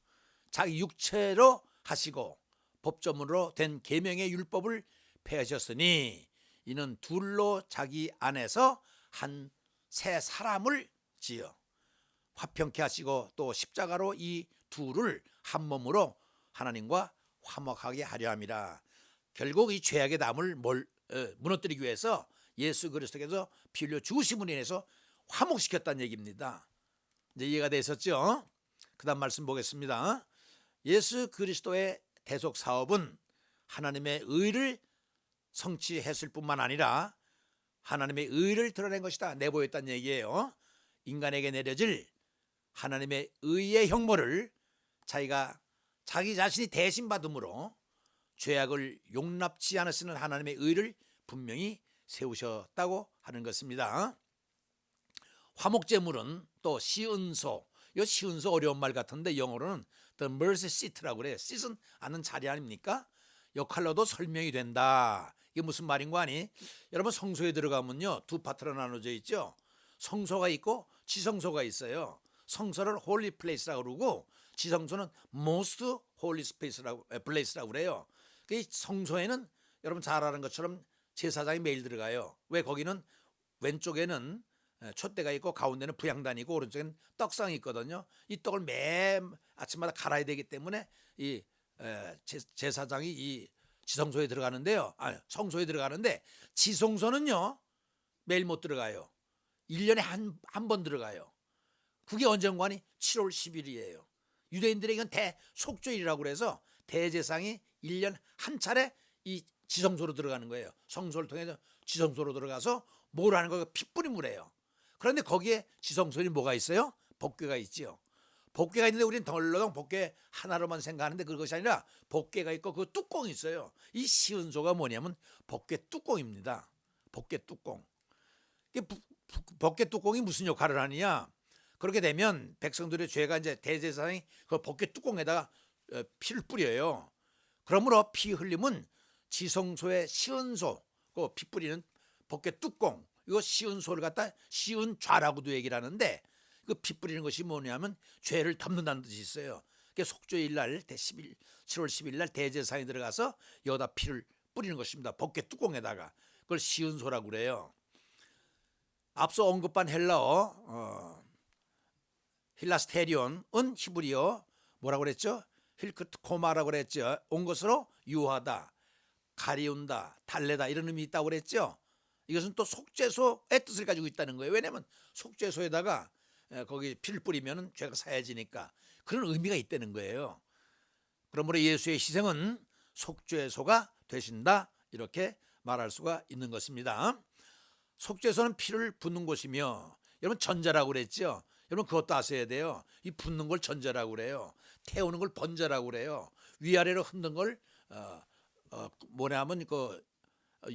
자기 육체로 하시고 법조문으로 된 계명의 율법을 폐하셨으니 이는 둘로 자기 안에서 한 새 사람을 지어 화평케 하시고 또 십자가로 이 둘을 한 몸으로 하나님과 화목하게 하려 함이라. 결국 이 죄악의 담을 무너뜨리기 위해서 예수 그리스도께서 피 흘려 죽으심으로 인해서 화목시켰다는 얘기입니다. 이제 이해가 되셨죠? 그 다음 말씀 보겠습니다. 예수 그리스도의 대속 사업은 하나님의 의를 성취했을 뿐만 아니라 하나님의 의를 드러낸 것이다, 내보였다는 얘기예요. 인간에게 내려질 하나님의 의의 형벌을 자기 자신이 대신 받음으로 죄악을 용납치 않으시는 하나님의 의를 분명히 세우셨다고 하는 것입니다. 화목제물은 또 시은소, 이 시은소 어려운 말 같은데 영어로는 the mercy seat라고 그래요. seat은 않는 자리 아닙니까? 역할로도 설명이 된다. 이게 무슨 말인 거 아니? 여러분 성소에 들어가면요 두 파트로 나눠져 있죠. 성소가 있고 지성소가 있어요. 성소를 holy place라고 그러고 지성소는 most holy place라고 그래요. 그 성소에는 여러분 잘 아는 것처럼 제사장이 매일 들어가요. 왜? 거기는 왼쪽에는 촛대가 있고 가운데는 부양단이고 오른쪽에는 떡상이 있거든요. 이 떡을 매 아침마다 갈아야 되기 때문에 이 제사장이 이 지성소에 들어가는데요. 성소에 들어가는데 지성소는요 매일 못 들어가요. 1년에 한 번 들어가요. 그게 언젠가니 7월 10일이에요. 유대인들에게는 대속죄일이라고 그래서 대제사장이 1년 한 차례 이 지성소로 들어가는 거예요. 성소를 통해서 지성소로 들어가서 뭘 하는 거예요? 핏부림을 해요. 그런데 거기에 지성소에 뭐가 있어요? 법궤가 있지요. 법궤가 있는데 우리는 덜렁 법궤 하나로만 생각하는데 그것이 아니라 법궤가 있고 그 뚜껑이 있어요. 이 시은소가 뭐냐면 법궤 뚜껑입니다. 법궤 뚜껑. 법궤 뚜껑이 무슨 역할을 하느냐? 그렇게 되면 백성들의 죄가 이제 대제사장이 그 법궤 뚜껑에다가 피를 뿌려요. 그러므로 피 흘림은 지성소의 시은소, 그 피 뿌리는 법궤 뚜껑, 이거 시은소를 갖다 시은좌라고도 얘기를 하는데 그 피 뿌리는 것이 뭐냐면 죄를 덮는다는 뜻이 있어요. 속죄일 날 7월 10일 날 대제사장이 들어가서 여기다 피를 뿌리는 것입니다. 법궤 뚜껑에다가. 그걸 시은소라고 그래요. 앞서 언급한 헬라어 힐라스테리온은 히브리어 뭐라고 그랬죠? 힐크트코마라고 그랬죠. 온 것으로 유하다, 가리운다, 달래다 이런 의미 있다고 그랬죠. 이것은 또 속죄소의 뜻을 가지고 있다는 거예요. 왜냐하면 속죄소에다가 거기 피를 뿌리면 죄가 사해지니까 그런 의미가 있다는 거예요. 그러므로 예수의 희생은 속죄소가 되신다 이렇게 말할 수가 있는 것입니다. 속죄소는 피를 붓는 곳이며 여러분 전자라고 그랬죠. 여러분 그것도 아셔야 돼요. 이 붓는 걸 전자라고 그래요. 태우는 걸 번자라고 그래요. 위아래로 흔든 걸 뭐냐면 그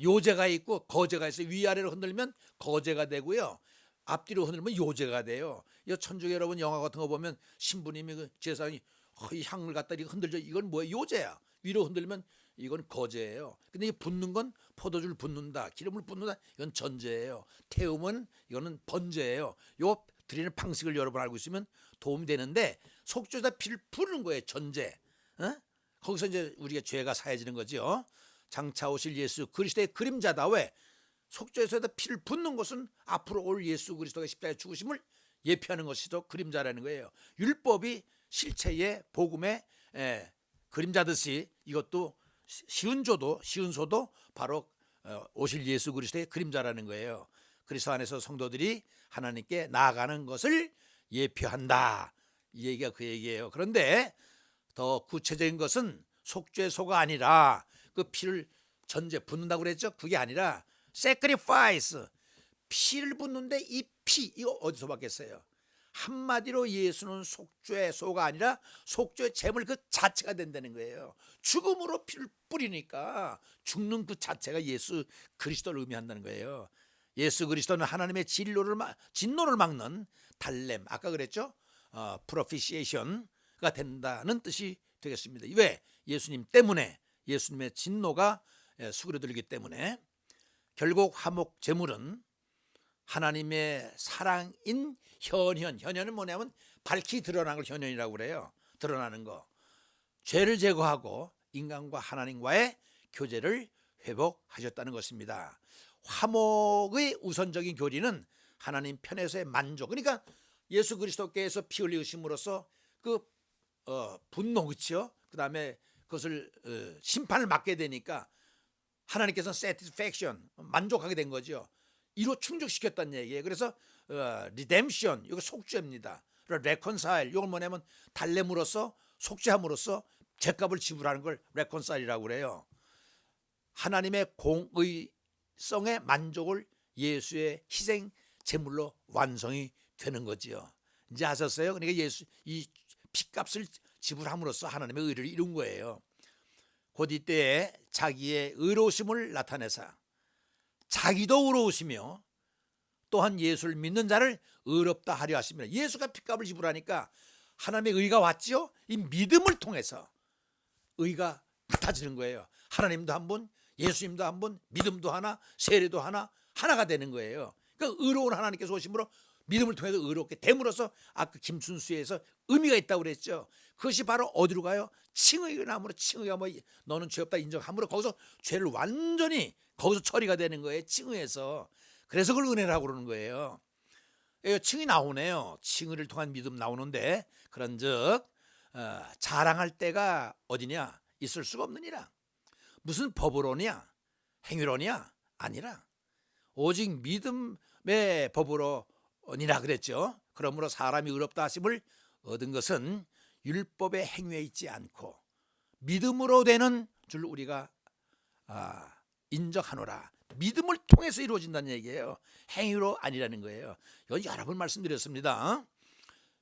요제가 있고 거제가 있어요. 위아래로 흔들면 거제가 되고요. 앞뒤로 흔들면 요제가 돼요. 이 천주교 여러분 영화 같은 거 보면 신부님이 그 제사장이 이 향을 갖다 이렇게 흔들죠. 이건 뭐예요? 요제야. 위로 흔들면 이건 거제예요. 근데 이 붓는 건 포도주를 붓는다, 기름을 붓는다. 이건 전제예요. 태우면 이거는 번제예요. 요 드리는 방식을 여러분 알고 있으면 도움이 되는데 속죄에다 피를 부르는 거예요. 전제. 거기서 이제 우리가 죄가 사해지는 거죠. 장차 오실 예수 그리스도의 그림자다. 왜? 속죄소에다 피를 붓는 것은 앞으로 올 예수 그리스도가 십자가에 죽으심을 예표하는 것이죠. 그림자라는 거예요. 율법이 실체의 복음의 그림자듯이 이것도 시은소도 바로 오실 예수 그리스도의 그림자라는 거예요. 그리스도 안에서 성도들이 하나님께 나아가는 것을 예표한다. 이 얘기가 그 얘기예요. 그런데 더 구체적인 것은 속죄소가 아니라 그 피를 전제 붓는다고 그랬죠. 그게 아니라 sacrifice, 피를 붓는데 이 피 이거 어디서 받겠어요? 한마디로 예수는 속죄소가 아니라 속죄 제물 그 자체가 된다는 거예요. 죽음으로 피를 뿌리니까 죽는 그 자체가 예수 그리스도를 의미한다는 거예요. 예수 그리스도는 하나님의 진노를 막는 달렘, 아까 그랬죠? 프로피시에이션가 된다는 뜻이 되겠습니다. 왜? 예수님 때문에, 예수님의 진노가 수그러들기 때문에. 결국 화목 제물은 하나님의 사랑인 현현은 뭐냐면 밝히 드러난 걸 현현이라고 그래요. 드러나는 거. 죄를 제거하고 인간과 하나님과의 교제를 회복하셨다는 것입니다. 화목의 우선적인 교리는 하나님 편에서의 만족. 그러니까 예수 그리스도께서 피 흘리심으로써 그 분노, 그렇죠? 그 다음에 그것을 심판을 맡게 되니까 하나님께서는 satisfaction, 만족하게 된 거죠. 이로 충족시켰다는 얘기예요. 그래서 redemption, 이거 속죄입니다. reconcile, 이건 뭐냐면 달래므로써 속죄함으로써 죄값을 지불하는 걸 reconcile이라고 그래요. 하나님의 공의성의 만족을 예수의 희생 제물로 완성이 되는 거지요. 이제 아셨어요? 그러니까 예수 이 피값을 지불함으로써 하나님의 의를 이룬 거예요. 곧 이때에 자기의 의로우심을 나타내서 자기도 의로우시며 또한 예수를 믿는 자를 의롭다 하려 하십니다. 예수가 핏값을 지불하니까 하나님의 의가 왔지요. 이 믿음을 통해서 의가 같아지는 거예요. 하나님도 한 분, 예수님도 한 분, 믿음도 하나, 세례도 하나, 하나가 되는 거예요. 그러니까 의로운 하나님께서 오심으로 믿음을 통해서 의롭게 됨으로써 아까 김순수에서 의미가 있다고 그랬죠. 그것이 바로 어디로 가요? 칭의가 나므로, 칭의가 뭐 너는 죄 없다 인정함으로 거기서 죄를 완전히 거기서 처리가 되는 거예요. 칭의에서. 그래서 그걸 은혜라고 그러는 거예요. 칭의 나오네요. 칭의를 통한 믿음 나오는데 그런즉 자랑할 때가 어디냐? 있을 수가 없느니라. 무슨 법으로냐? 행위로냐? 아니라 오직 믿음의 법으로니라 그랬죠. 그러므로 사람이 의롭다 하심을 얻은 것은 율법의 행위에 있지 않고 믿음으로 되는 줄 우리가 인정하노라. 믿음을 통해서 이루어진다는 얘기예요. 행위로 아니라는 거예요. 이건 여러 번 말씀드렸습니다.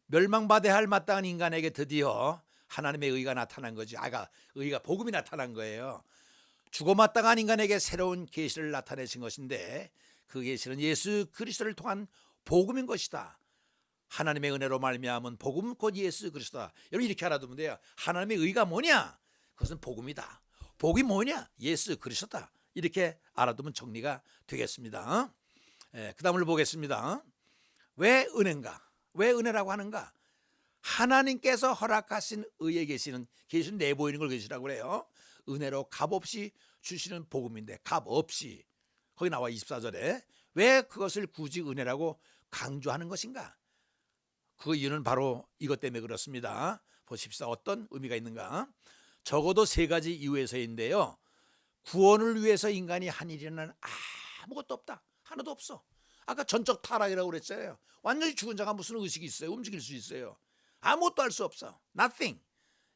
멸망받아야 할 마땅한 인간에게 드디어 하나님의 의가 나타난 거지. 의가 복음이 나타난 거예요. 죽어 마땅한 인간에게 새로운 계시를 나타내신 것인데 그 계시는 예수 그리스도를 통한 복음인 것이다. 하나님의 은혜로 말미암은 복음 곧 예수 그리스도다. 여러분 이렇게 알아두면 돼요. 하나님의 의가 뭐냐? 그것은 복음이다. 복이 뭐냐? 예수 그리스도다. 이렇게 알아두면 정리가 되겠습니다. 그 다음을 보겠습니다. 왜 은혜인가? 왜 은혜라고 하는가? 하나님께서 허락하신 의에 계시는 내보이는 걸 계시라고 그래요. 은혜로 값없이 주시는 복음인데 값없이 거기 나와 24절에 왜 그것을 굳이 은혜라고 강조하는 것인가? 그 이유는 바로 이것 때문에 그렇습니다. 보십시오. 어떤 의미가 있는가? 적어도 세 가지 이유에서인데요. 구원을 위해서 인간이 한 일에는 아무것도 없다. 하나도 없어. 아까 전적 타락이라고 그랬잖아요. 완전히 죽은 자가 무슨 의식이 있어요? 움직일 수 있어요? 아무것도 할 수 없어. Nothing.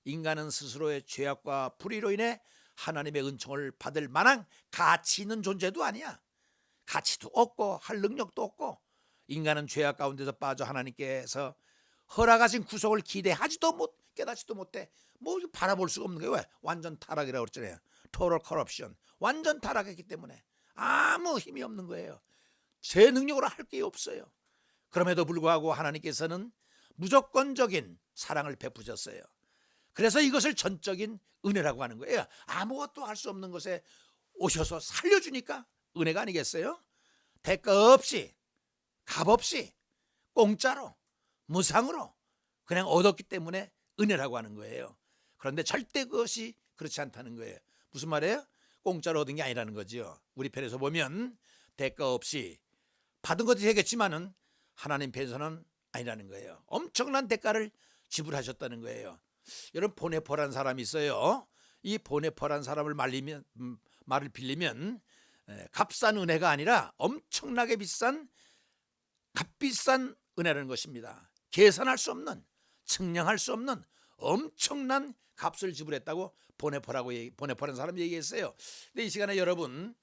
인간은 스스로의 죄악과 불의로 인해 하나님의 은총을 받을 만한 가치 있는 존재도 아니야. 가치도 없고 할 능력도 없고 인간은 죄악 가운데서 빠져 하나님께서 허락하신 구속을 기대하지도 못 깨닫지도 못해. 뭐 바라볼 수가 없는 거예요. 왜? 완전 타락이라고 그랬잖아요. Total corruption. 완전 타락했기 때문에 아무 힘이 없는 거예요. 제 능력으로 할 게 없어요. 그럼에도 불구하고 하나님께서는 무조건적인 사랑을 베푸셨어요. 그래서 이것을 전적인 은혜라고 하는 거예요. 아무것도 할 수 없는 것에 오셔서 살려주니까 은혜가 아니겠어요? 대가 없이 값없이 공짜로 무상으로 그냥 얻었기 때문에 은혜라고 하는 거예요. 그런데 절대 그것이 그렇지 않다는 거예요. 무슨 말이에요? 공짜로 얻은 게 아니라는 거죠. 우리 편에서 보면 대가 없이 받은 것도 되겠지만은 하나님 편에서는 아니라는 거예요. 엄청난 대가를 지불하셨다는 거예요. 여러분 보네퍼라는 사람이 있어요. 이 보네퍼라는 사람을 말을 빌리면 값싼 은혜가 아니라 엄청나게 비싼 값비싼 은혜라는 것입니다. 계산할 수 없는 측량할 수 없는 엄청난 값을 지불했다고 보네퍼라는 사람이 얘기했어요. 근데 이 시간에 여러분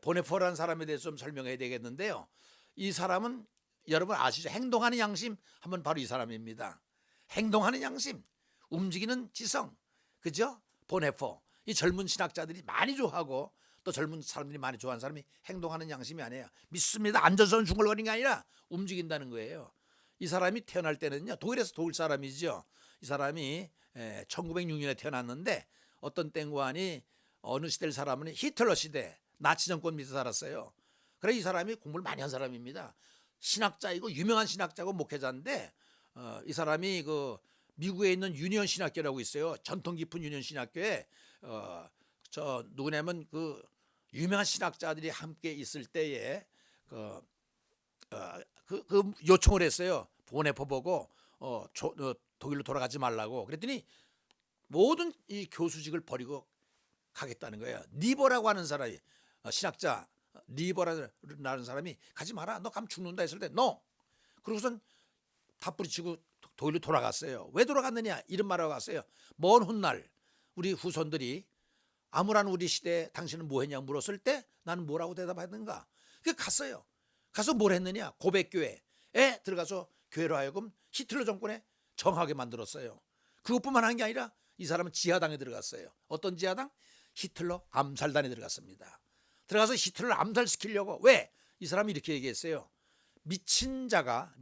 보네퍼라는 사람에 대해서 좀 설명해야 되겠는데요. 이 사람은 여러분 아시죠? 행동하는 양심 하면 바로 이 사람입니다. 행동하는 양심, 움직이는 지성, 그죠? 보네퍼. 이 젊은 신학자들이 많이 좋아하고 또 젊은 사람들이 많이 좋아하는 사람이 행동하는 양심이 아니에요. 믿습니다. 앉아서는 중얼거리는 게 아니라 움직인다는 거예요. 이 사람이 태어날 때는요. 독일에서 독일 사람이죠. 이 사람이 1906년에 태어났는데 어떤 땡과니 어느 시대를 살아보니 히틀러 시대 나치 정권 밑에 살았어요. 그래 이 사람이 공부를 많이 한 사람입니다. 신학자이고 유명한 신학자고 목회자인데 이 사람이 그 미국에 있는 유니언 신학교라고 있어요. 전통 깊은 유니언 신학교에 저 누구냐면 그 유명한 신학자들이 함께 있을 때에 그 요청을 했어요. 보네퍼 보고 독일로 돌아가지 말라고. 그랬더니 모든 이 교수직을 버리고 가겠다는 거예요. 니버라고 하는 사람이 신학자 니버라는 사람이 가지 마라. 너 가면 죽는다 했을 때 no. 그러고선 다 뿌리치고 독일로 돌아갔어요. 왜 돌아갔느냐? 이런 말하고 갔어요. 먼 훗날 우리 후손들이 암울한 우리 시대에 당신은 뭐 했냐고 물었을 때 나는 뭐라고 대답하는가? 그 갔어요. 가서 뭘 했느냐? 고백교회에 들어가서 교회로 하여금 히틀러 정권에 정하게 만들었어요. 그것뿐만 한 게 아니라 이 사람은 지하당에 들어갔어요. 어떤 지하당? 히틀러 암살단에 들어갔습니다. 들어가서 히틀러를 암살시키려고. 왜? 이 사람이 이렇게 얘기했어요. 미친 자가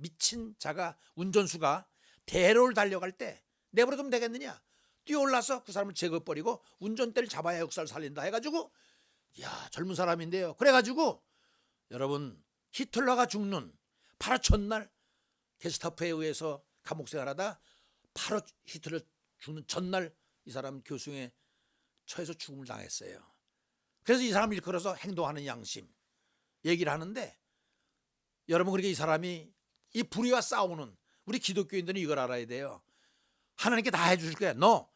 운전수가 대로를 달려갈 때 내버려두면 되겠느냐? 뛰어올라서 그 사람을 제거버리고 운전대를 잡아야 역사를 살린다 해가지고, 야, 젊은 사람인데요. 그래가지고 여러분, 히틀러가 죽는 바로 전날 게스타포에 의해서 감옥 생활하다 바로 히틀러 죽는 전날 이 사람 교수에 처해서 죽음을 당했어요. 그래서 이 사람을 일컬어서 행동하는 양심 얘기를 하는데, 여러분, 그러니까 이 사람이 이 불의와 싸우는, 우리 기독교인들은 이걸 알아야 돼요. 하나님께 다 해주실 거야. 너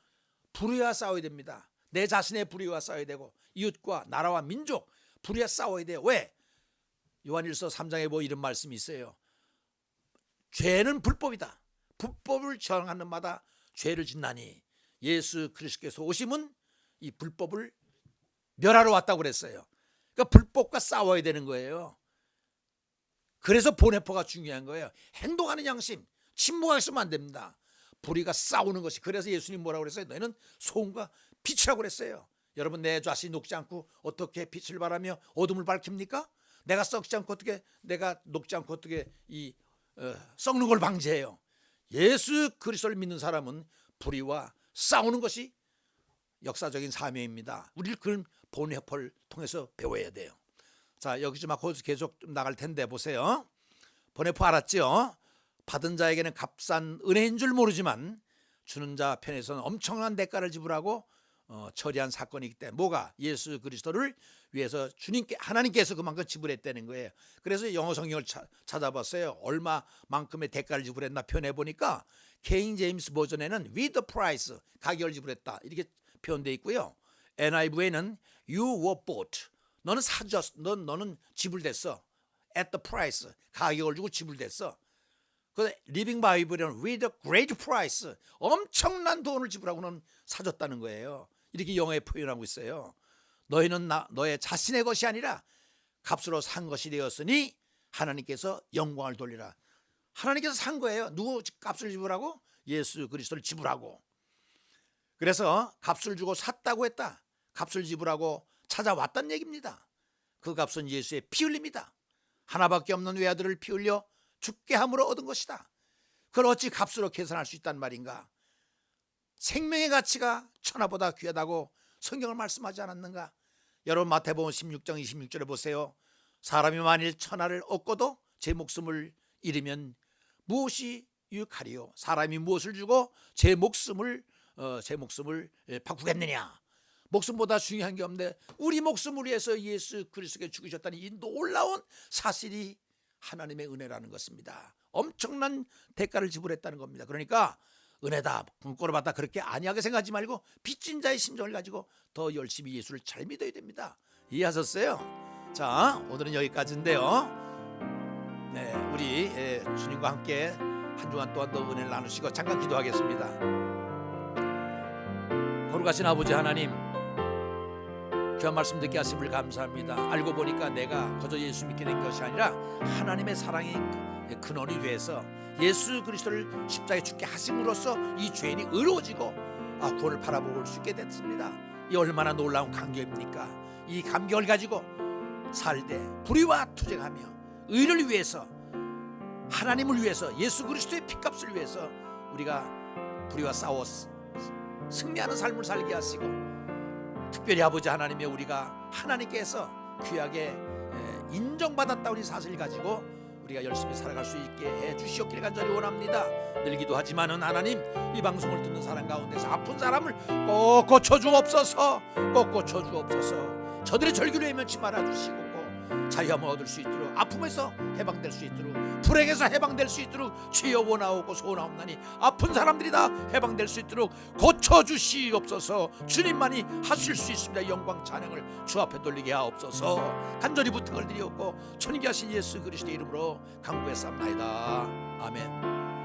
불의와 싸워야 됩니다. 내 자신의 불의와 싸워야 되고 이웃과 나라와 민족 불의와 싸워야 돼요. 왜? 요한일서 3장에 뭐 이런 말씀이 있어요. 죄는 불법이다. 불법을 저항하는 마다 죄를 짓나니 예수 그리스도께서 오심은 이 불법을 멸하러 왔다고 그랬어요. 그러니까 불법과 싸워야 되는 거예요. 그래서 보네포가 중요한 거예요. 행동하는 양심, 침묵하게 쓰면 안 됩니다. 불의가 싸우는 것이. 그래서 예수님 뭐라고 그랬어요? 너희는 소금과 빛이라고 그랬어요. 여러분, 내 자신이 녹지 않고 어떻게 빛을 발하며 어둠을 밝힙니까? 내가 썩지 않고 어떻게, 내가 녹지 않고 어떻게 썩는 걸 방지해요? 예수 그리스도를 믿는 사람은 불의와 싸우는 것이 역사적인 사명입니다. 우리를 그런 보네포를 통해서 배워야 돼요. 자, 여기 좀 계속 나갈 텐데 보세요. 보네포 알았죠? 받은 자에게는 값싼 은혜인 줄 모르지만 주는 자 편에서는 엄청난 대가를 지불하고 처리한 사건이기 때문에, 뭐가? 예수 그리스도를 위해서 하나님께서 그만큼 지불했다는 거예요. 그래서 영어 성경을 찾아봤어요. 얼마만큼의 대가를 지불했나 표현해 보니까 킹 제임스 버전에는 with the price, 가격을 지불했다 이렇게 표현되어 있고요. NIV에는 you were bought, 너는 너는 지불됐어. at the price, 가격을 주고 지불됐어. 그 리빙 바이블에는 with a great price, 엄청난 돈을 지불하고 너는 사줬다는 거예요. 이렇게 영어에 표현하고 있어요. 너희는 너의 자신의 것이 아니라 값으로 산 것이 되었으니 하나님께서 영광을 돌리라. 하나님께서 산 거예요. 누구 값을 지불하고? 예수 그리스도를 지불하고. 그래서 값을 주고 샀다고 했다. 값을 지불하고 찾아왔다는 얘기입니다. 그 값은 예수의 피 흘립니다. 하나밖에 없는 외아들을 피 흘려 죽게 함으로 얻은 것이다. 그걸 어찌 값으로 계산할 수 있단 말인가? 생명의 가치가 천하보다 귀하다고 성경을 말씀하지 않았는가? 여러분, 마태복음 16장 26절에 보세요. 사람이 만일 천하를 얻고도 제 목숨을 잃으면 무엇이 유익하리요? 사람이 무엇을 주고 제 목숨을 바꾸겠느냐? 목숨보다 중요한 게 없는데 우리 목숨을 위해서 예수 그리스도께 죽으셨다는 이 놀라운 사실이 하나님의 은혜라는 것입니다. 엄청난 대가를 지불했다는 겁니다. 그러니까 은혜다, 공짜로 받다 그렇게 안이하게 생각하지 말고 빚진 자의 심정을 가지고 더 열심히 예수를 잘 믿어야 됩니다. 이해하셨어요? 자, 오늘은 여기까지인데요. 네, 우리 주님과 함께 한 주간 또한 더 은혜를 나누시고 잠깐 기도하겠습니다. 거룩하신 아버지 하나님, 귀한 말씀 듣게 하심을 감사합니다. 알고 보니까 내가 거저 예수 믿게 된 것이 아니라 하나님의 사랑의 근원이 돼서 예수 그리스도를 십자가에 죽게 하심으로써 이 죄인이 의로워지고 구원을 바라볼 수 있게 됐습니다. 이 얼마나 놀라운 감격입니까? 이 감격을 가지고 살되 불의와 투쟁하며 의를 위해서, 하나님을 위해서, 예수 그리스도의 피값을 위해서 우리가 불의와 싸워 승리하는 삶을 살게 하시고, 특별히 아버지 하나님의 우리가 하나님께서 귀하게 인정받았다 우리 사실을 가지고 우리가 열심히 살아갈 수 있게 해 주시옵기를 간절히 원합니다. 늘 기도하지만은 하나님, 이 방송을 듣는 사람 가운데서 아픈 사람을 꼭 고쳐주옵소서, 꼭 고쳐주옵소서. 저들의 절규를 헤매치 말아주시고 자유함을 얻을 수 있도록, 아픔에서 해방될 수 있도록, 불행에서 해방될 수 있도록 주여 원하옵고 소원하옵나니 아픈 사람들이 다 해방될 수 있도록 고쳐주시옵소서. 주님만이 하실 수 있습니다. 영광 찬양을 주 앞에 돌리게 하옵소서. 간절히 부탁을 드리옵고 주님께 하신 예수 그리스도의 이름으로 간구했사옵나이다. 아멘.